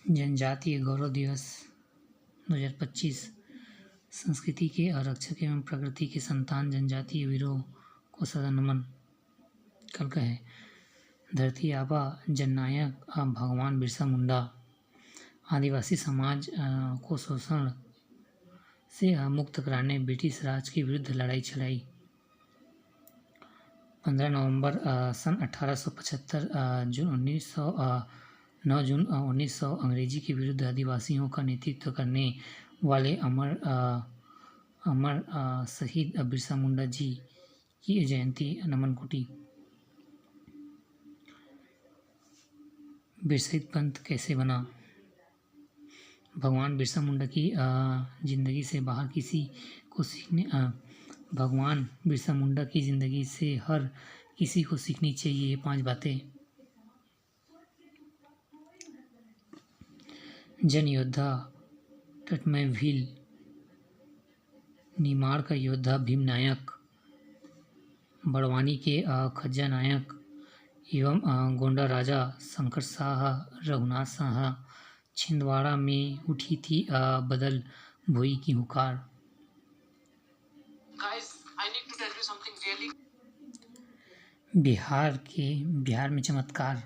जनजातीय गौरव दिवस 2025 संस्कृति के आरक्षक एवं प्रकृति के संतान जनजातीय वीरों को सदा नमन। कल का है धरती आबा जननायक भगवान बिरसा मुंडा आदिवासी समाज को शोषण से मुक्त कराने ब्रिटिश राज के विरुद्ध लड़ाई छड़ाई। 15 नवंबर सन 1875 9 जून 1900 अंग्रेजी के विरुद्ध आदिवासियों का नेतृत्व करने वाले अमर शहीद बिरसा मुंडा जी की जयंती नमन कुटी। बिरसित पंथ कैसे बना? भगवान बिरसा मुंडा की जिंदगी से बाहर किसी को सीखने भगवान बिरसा मुंडा की जिंदगी से हर किसी को सीखनी चाहिए ये 5 बातें। जन योद्धा टटमय भील, निमाड़ का योद्धा भीम नायक, बड़वानी के खज्जा नायक एवं गोंडा राजा शंकर शाह रघुनाथ शाह, छिंदवाड़ा में उठी थी बदल भोई की हुकार। बिहार में चमत्कार।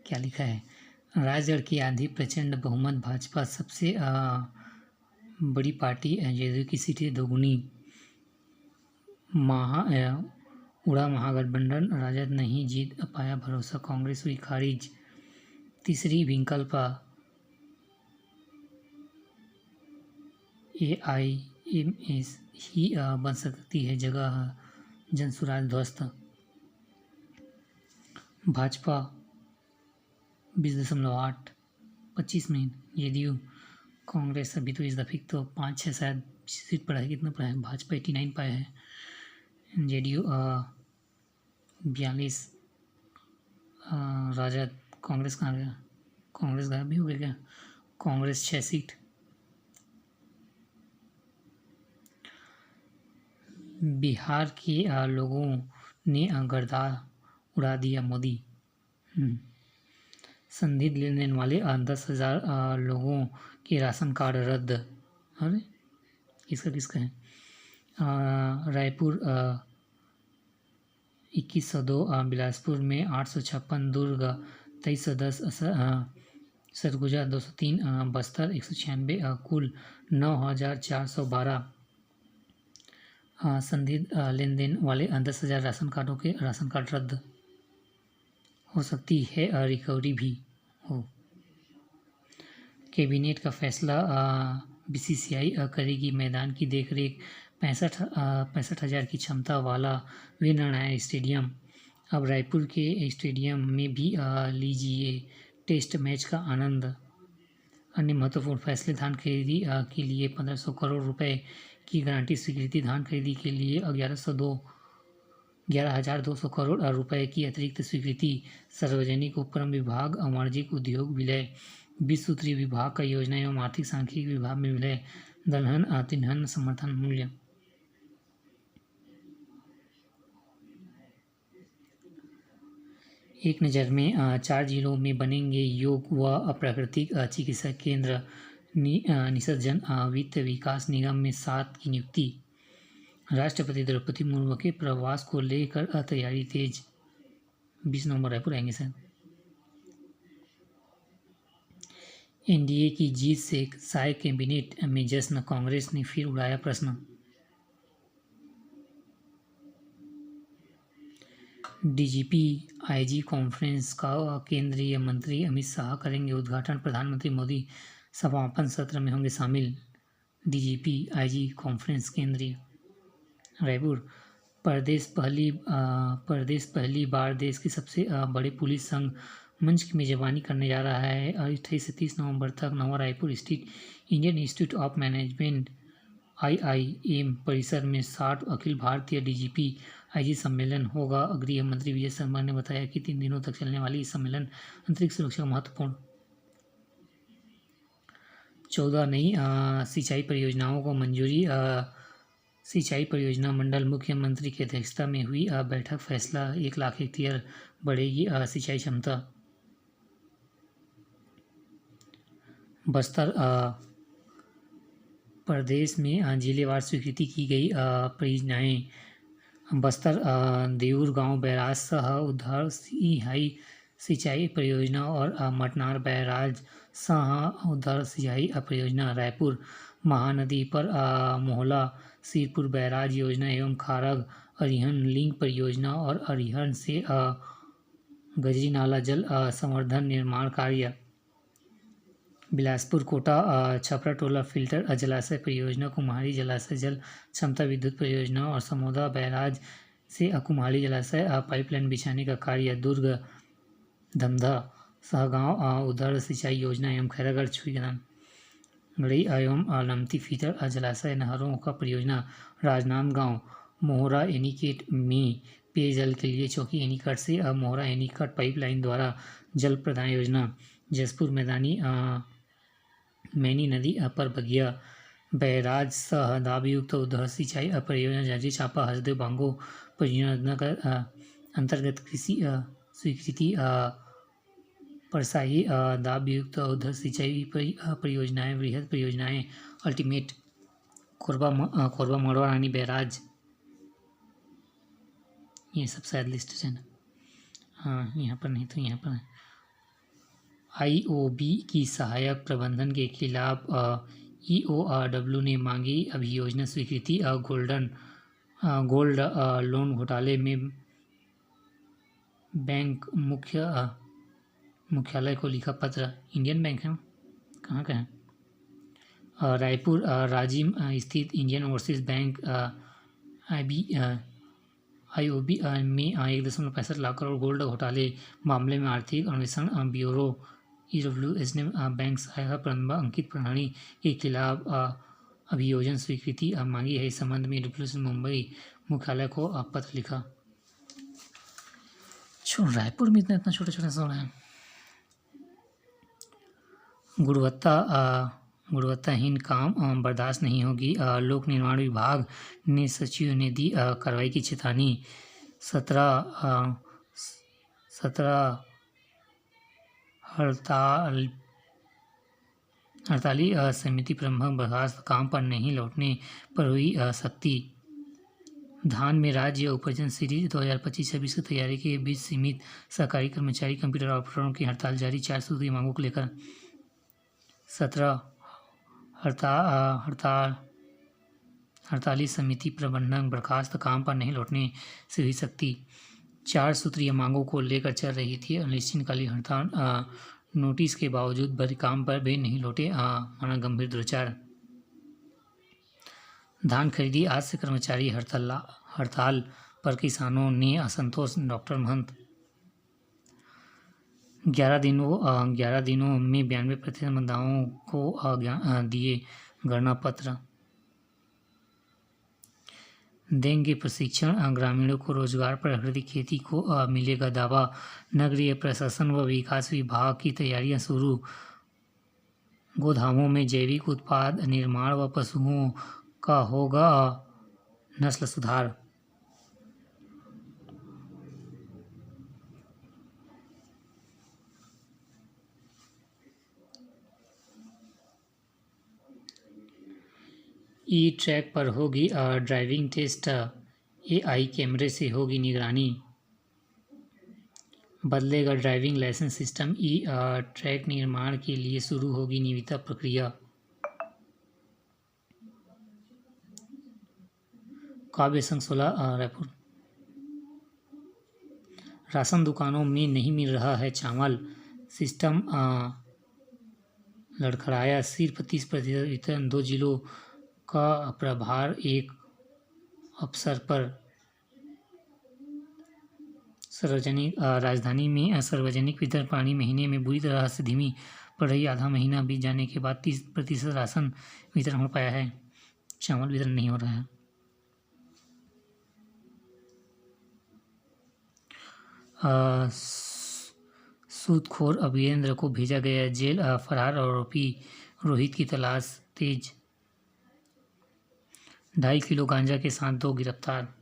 क्या लिखा है? राजगढ़ की आंधी प्रचंड बहुमत भाजपा सबसे बड़ी पार्टी जदयू की सीटें दोगुनी। उड़ा महागठबंधन, राजद नहीं जीत पाया भरोसा, कांग्रेस हुई खारिज। तीसरी विकल्प AIMS ही बन सकती है जगह जनसुराज ध्वस्त। भाजपा 20.8 25 में, जदयू कांग्रेस अभी तो इस दफे तो 5-6 शायद सीट पड़ा है। कितना पड़ा है? भाजपा 89 पाया है, जदयू 42, राजद कांग्रेस कहाँ गया? कांग्रेस गायब भी हो गया क्या? कांग्रेस 6 सीट। बिहार के लोगों ने गर्दा उड़ा दिया मोदी। संदिग्ध लेन देन वाले 10,000 लोगों के राशन कार्ड रद्द। अरे किसका है? रायपुर 2102, बिलासपुर में 856, दुर्ग 2310, सरगुजा 203, बस्तर 196, कुल 9,412 संदिग्ध लेन देन वाले 10,000 राशन कार्डों के राशन कार्ड रद्द। हो सकती है रिकवरी भी हो। कैबिनेट का फैसला, BCCI करेगी मैदान की देखरेख। 65,000 की क्षमता वाला वीर नारायण स्टेडियम। अब रायपुर के स्टेडियम में भी लीजिए टेस्ट मैच का आनंद। अन्य महत्वपूर्ण फैसले, धान खरीदी के लिए 1500 करोड़ रुपए की गारंटी स्वीकृति। धान खरीदी के लिए 11,200 करोड़ रुपए की अतिरिक्त स्वीकृति। सार्वजनिक उपक्रम विभाग, वाणिज्यिक उद्योग विलय। 20 सूत्रीय विभाग का योजना एवं आर्थिक सांख्यिकी विभाग में विलय। दलहन तिलहन समर्थन मूल्य। एक नज़र में 4 जिलों में बनेंगे योग व प्राकृतिक चिकित्सा केंद्र। निसर्जन वित्त विकास निगम में 7 की नियुक्ति। राष्ट्रपति द्रौपदी मुर्मू के प्रवास को लेकर तैयारी तेज। 20 नवंबर रायपुर आएंगे सर। NDA की जीत से साय कैबिनेट में जश्न, कांग्रेस ने फिर उड़ाया प्रश्न। DGP IG कॉन्फ्रेंस का केंद्रीय मंत्री अमित शाह करेंगे उद्घाटन। प्रधानमंत्री मोदी समापन सत्र में होंगे शामिल। DGP IG कॉन्फ्रेंस केंद्रीय। रायपुर, प्रदेश पहली बार देश के सबसे बड़े पुलिस संघ मंच की मेजबानी करने जा रहा है। 28 से 30 नवंबर तक नवा रायपुर स्थित Indian institute of management IIM परिसर में 60 अखिल भारतीय DGP IG सम्मेलन होगा। गृह मंत्री विजय शर्मा ने बताया कि 3 दिनों तक चलने वाली इस सम्मेलन आंतरिक सुरक्षा का महत्वपूर्ण 14 नई सिंचाई परियोजनाओं को मंजूरी। सिंचाई परियोजना मंडल मुख्यमंत्री की अध्यक्षता में हुई बैठक। फैसला 1 लाख हेक्टेयर बढ़ेगी सिंचाई क्षमता। बस्तर प्रदेश में जिलेवार स्वीकृति की गई परियोजनाएं। बस्तर देऊर गांव बैराज सह उद्धर सिंचाई परियोजना और मटनार बैराज सह उद्धर सिंचाई परियोजना। रायपुर महानदी पर मोहला सिरपुर बैराज योजना एवं खारग अरिहन लिंक परियोजना और अरिहन से गजरी नाला जल संवर्धन निर्माण कार्य। बिलासपुर कोटा छपरा टोला फिल्टर जलाशय परियोजना। कुम्हारी जलाशय जल क्षमता विद्युत परियोजना और समोदा बैराज से कुम्हारी जलाशय पाइपलाइन बिछाने का कार्य। दुर्ग धमधा सहगांव उधर सिंचाई योजना एवं खैरागढ़ छुईग्राम गढ़ई एवं लमती फीतर जलाशय नहरों का परियोजना। राजनांदगांव मोहरा एनीकट में पेयजल के लिए चौकी एनीकट से मोहरा एनीकट पाइपलाइन द्वारा जल प्रदान योजना। जसपुर मैनी नदी पर बगिया बैराज सह दाबयुक्त उद्धर सिंचाई परियोजना। जांजगीर चांपा हसदेव बांगो परियोजना का अंतर्गत कृषि स्वीकृति। परसाही दाबयुक्त उद्धर सिंचाई परियोजनाएं। वृहद परियोजनाएं अल्टीमेट कोरबा मड़वा रानी बैराज। ये सब शायद लिस्ट है ना, हाँ यहाँ पर नहीं तो यहाँ पर IOB की सहायक प्रबंधन के खिलाफ EORW ने मांगी अभियोजना स्वीकृति। गोल्ड लोन घोटाले में बैंक मुख्यालय को लिखा पत्र। इंडियन बैंक है, कहाँ का है? रायपुर राजिम स्थित इंडियन ओवरसीज बैंक IOB में 1.65 लाख करोड़ गोल्ड घोटाले मामले में आर्थिक अन्वेषण ब्यूरो EWS ने बैंक सहायता प्रबंधन अंकित प्रणाली के खिलाफ अभियोजन स्वीकृति मांगी है। इस संबंध में EWS मुंबई मुख्यालय को पत्र लिखा। रायपुर में इतना छोटा छोटा सा है। गुणवत्ताहीन काम बर्दाश्त नहीं होगी। लोक निर्माण विभाग ने सचिव ने दी कार्रवाई की चेतावनी। 17 हड़ताली समिति प्रमुख बर्खास्त, काम पर नहीं लौटने पर हुई सख्ती। धान में राज्य उपजन सीरीज 2025-26 की तैयारी के बीच सीमित सरकारी कर्मचारी कंप्यूटर ऑपरेटरों की हड़ताल जारी। 4 सूत्रीय मांगों को लेकर 17 हड़ताली समिति प्रबंधक बर्खास्त, काम पर नहीं लौटने से हुई सख्ती। 4 सूत्रीय मांगों को लेकर चल रही थी अनिश्चितकालीन हड़ताल। नोटिस के बावजूद काम पर भी नहीं लौटे, माना गंभीर दुराचार। धान खरीदी आज से कर्मचारी हड़ताल पर किसानों ने असंतोष। डॉक्टर महंत 11 दिनों में 92% मतदाताओं को दिए गणना पत्र। देंगे प्रशिक्षण, ग्रामीणों को रोजगार। प्राकृतिक खेती को मिलेगा दावा। नगरीय प्रशासन व विकास विभाग की तैयारियां शुरू। गोदामों में जैविक उत्पाद निर्माण व पशुओं का होगा नस्ल सुधार। ट्रैक पर होगी ड्राइविंग टेस्ट। AI कैमरे से होगी निगरानी। बदलेगा ड्राइविंग लाइसेंस सिस्टम। ट्रैक निर्माण के लिए शुरू होगी निविदा प्रक्रिया। काव्य संघ 16 रायपुर। राशन दुकानों में नहीं मिल रहा है चावल, सिस्टम लड़खड़ाया। सिर्फ 30% वितरण। 2 जिलों का प्रभार एक अफसर पर। राजधानी में सार्वजनिक वितरण पानी महीने में बुरी तरह से धीमी पड़ रही। आधा महीना बीत जाने के बाद 30% राशन वितरण हो पाया है, चावल वितरण नहीं हो रहा है। सूदखोर अभियेंद्र को भेजा गया जेल। फरार आरोपी रोहित की तलाश तेज। 2.5 किलो गांजा के साथ 2 गिरफ्तार।